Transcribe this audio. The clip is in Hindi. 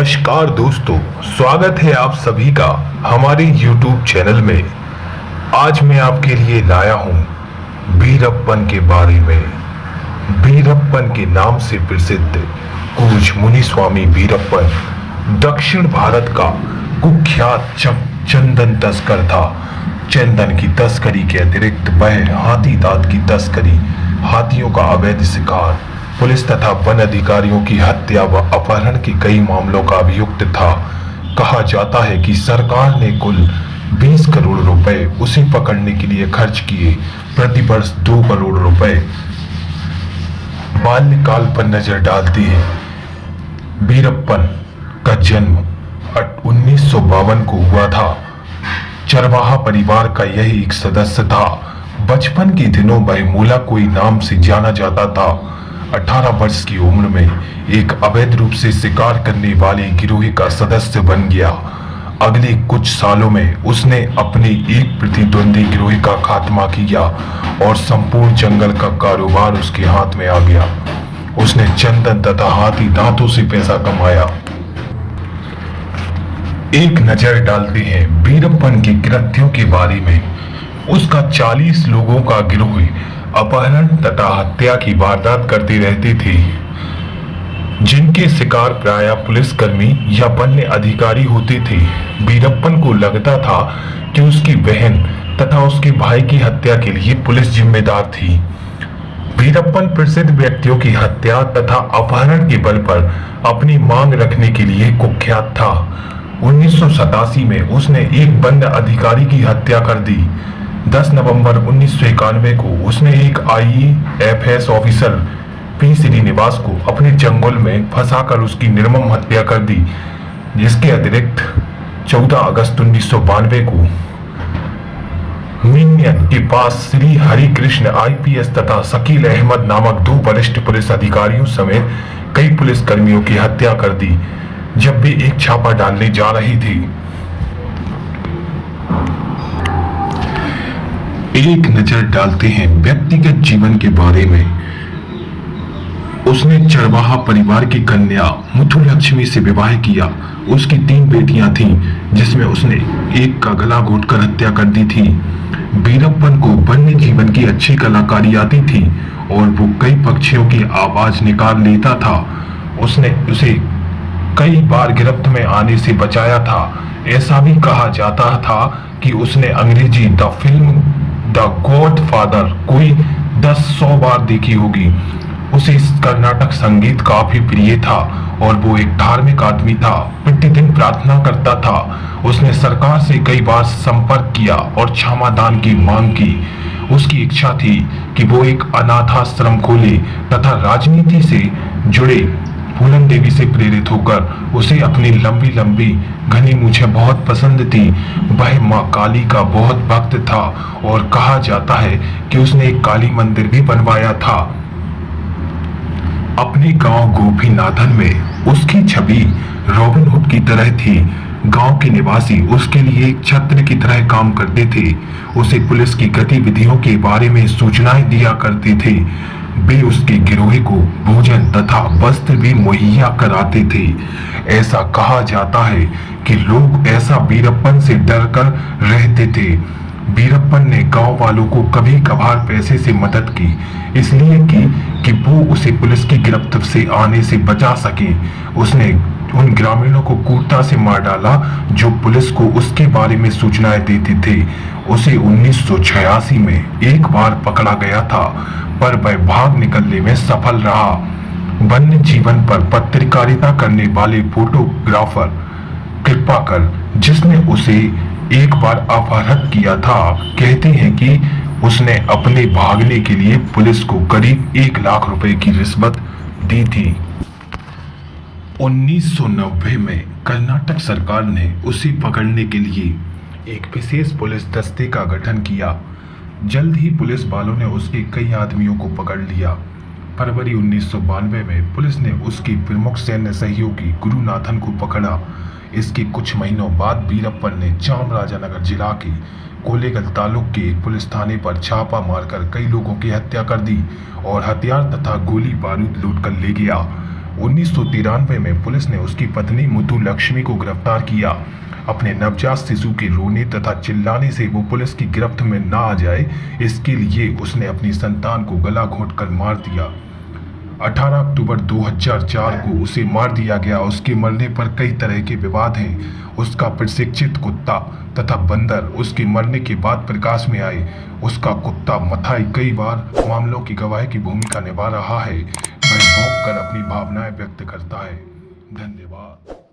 नमस्कार दोस्तों, स्वागत है आप सभी का हमारे YouTube चैनल में। आज मैं आपके लिए लाया हूँ बीरप्पन के बारे में। बीरप्पन के नाम से प्रसिद्ध कूच मुनिस्वामी बीरप्पन दक्षिण भारत का कुख्यात चंदन तस्कर था। चंदन की तस्करी के अतिरिक्त वह हाथी दांत की तस्करी, हाथियों का अवैध शिकार, पुलिस तथा वन अधिकारियों की हत्या व अपहरण के कई मामलों का अभियुक्त था। कहा जाता है कि सरकार ने कुल 20 करोड़ रुपए उसे पकड़ने के लिए खर्च किए, प्रति वर्ष 2 करोड़ रुपए। बाल्यकाल पर नजर डालते हैं। बीरप्पन का जन्म 1952 को हुआ था। चरवाहा परिवार का यह एक सदस्य था। बचपन के दिनों वह मूला कोई नाम से जाना जाता था। 18 वर्ष की उम्र में एक अवैध रूप से शिकार करने वाले गिरोह का सदस्य बन गया। अगले कुछ सालों में उसने अपने एक प्रतिद्वंदी गिरोह का खात्मा किया और संपूर्ण जंगल का कारोबार उसके हाथ में आ गया। उसने चंदन तथा हाथी दांतों से पैसा कमाया। एक नजर डालते हैं बीरप्पन के कृत्यों के बारे में। उसका 40 लोगों का गिरोह अपहरण तथा हत्या की वारदात करते रहते थे, जिनके शिकार प्रायः पुलिसकर्मी या वन्य अधिकारी होते थे। बीरप्पन को लगता था कि उसकी बहन तथा उसके भाई की हत्या के लिए पुलिस जिम्मेदार थी। बीरप्पन प्रसिद्ध व्यक्तियों की हत्या तथा अपहरण के बल पर अपनी मांग रखने के लिए कुख्यात था। 1987 में उसने एक वन्य अधिकारी की हत्या कर दी। 10 नवंबर 1991 को उसने एक IAFS ऑफिसर पी श्रीनिवास को अपने जंगल में फंसाकर उसकी निर्मम हत्या कर दी। जिसके अतिरिक्त 14 अगस्त 1992 को मिन्यन के पास श्री हरि कृष्ण IPS तथा शकील अहमद नामक 2 वरिष्ठ पुलिस अधिकारियों समेत कई पुलिसकर्मियों की हत्या कर दी, जब वे एक छापा डालने जा रही थी। एक नजर डालते हैं व्यक्तिगत जीवन के बारे में। उसने चरवाहा परिवार की कन्या मुथुलक्ष्मी से विवाह किया। उसकी 3 बेटियां थीं, जिसमें उसने एक का गला घोंटकर हत्या कर दी थी। बीरप्पन को वन्य जीवन की अच्छी कलाकारी आती थी और वो कई पक्षियों की आवाज निकाल लेता था। उसने उसे कई बार गिरफ्त में आने से बचाया था। ऐसा भी कहा जाता था कि उसने अंग्रेजी द फिल्म द गॉडफादर कोई 10-100 बार देखी होगी। उसे कर्नाटक संगीत काफी प्रिय था और वो एक धार्मिक आदमी था। प्रतिदिन प्रार्थना करता था। उसने सरकार से कई बार संपर्क किया और क्षमादान की मांग की। उसकी इच्छा थी कि वो एक अनाथाश्रम खोले तथा राजनीति से जुड़े फूलन देवी से प्रेरित होकर उसे अपनी लंबी लंबी घनी मूछें बहुत पसंद थी। वह मां काली का बहुत भक्त था और कहा जाता है कि उसने एक काली मंदिर भी बनवाया था। अपने गांव गोपीनाथन में उसकी छवि रॉबिन हुड की तरह थी। गांव के निवासी उसके लिए एक छत्र की तरह काम करते थे। उसे पुलिस की गतिविधियों के बारे में सूचनाएं दिया करते थे। वे उसके गिरोह को भोजन तथा वस्त्र भी मुहैया कराते थे। ऐसा कहा जाता है कि लोग ऐसा बीरप्पन से डरकर रहते थे। बीरप्पन ने गांव वालों को कभी कभार पैसे से मदद की, इसलिए कि वो उसे पुलिस की गिरफ्त से आने से बचा सके। उसने उन ग्रामीणों को क्रूरता से मार डाला जो पुलिस को उसके बारे में सूचनाएं देते थे। उसे 1986 में एक बार पकड़ा गया था, पर वह भाग निकलने में सफल रहा। वन्य जीवन पर पत्रकारिता करने वाले फोटोग्राफर कृपाकर, जिसने उसे एक बार अपहरित किया था, कहते हैं कि उसने अपने भागने के लिए पुलिस को करीब 1 लाख रुपए की रिश्वत दी थी। 1990 में कर्नाटक सरकार ने उसे पकड़ने के लिए एक विशेष पुलिस दस्ते का गठन किया। जल्द ही पुलिस वालों ने उसके कई आदमियों को पकड़ लिया। फरवरी 1992 में पुलिस ने उसके प्रमुख सैन्य सहयोगी गुरुनाथन को पकड़ा। इसके कुछ महीनों बाद बीरप्पन ने चामराजनगर जिला के कोलेगल तालुक के एक पुलिस थाने पर छापा मारकर कई लोगों की हत्या कर दी और हथियार तथा गोली बारूद लूट कर ले गया। 1993 में पुलिस ने उसकी पत्नी मुथु लक्ष्मी को गिरफ्तार किया। अपने नवजात शिशु के रोने तथा चिल्लाने से वो पुलिस की गिरफ्त में ना आ जाए, इसके लिए उसने अपनी संतान को गला घोंटकर मार दिया। 18 अक्टूबर 2004 को उसे मार दिया गया। उसके मरने पर कई तरह के विवाद हैं। उसका प्रशिक्षित कुत्ता तथा बंदर उसके मरने के बाद प्रकाश में आए। उसका कुत्ता मथाई कई बार मामलों की गवाही की भूमिका निभा रहा है। वह भौंक कर अपनी भावनाएं व्यक्त करता है। धन्यवाद।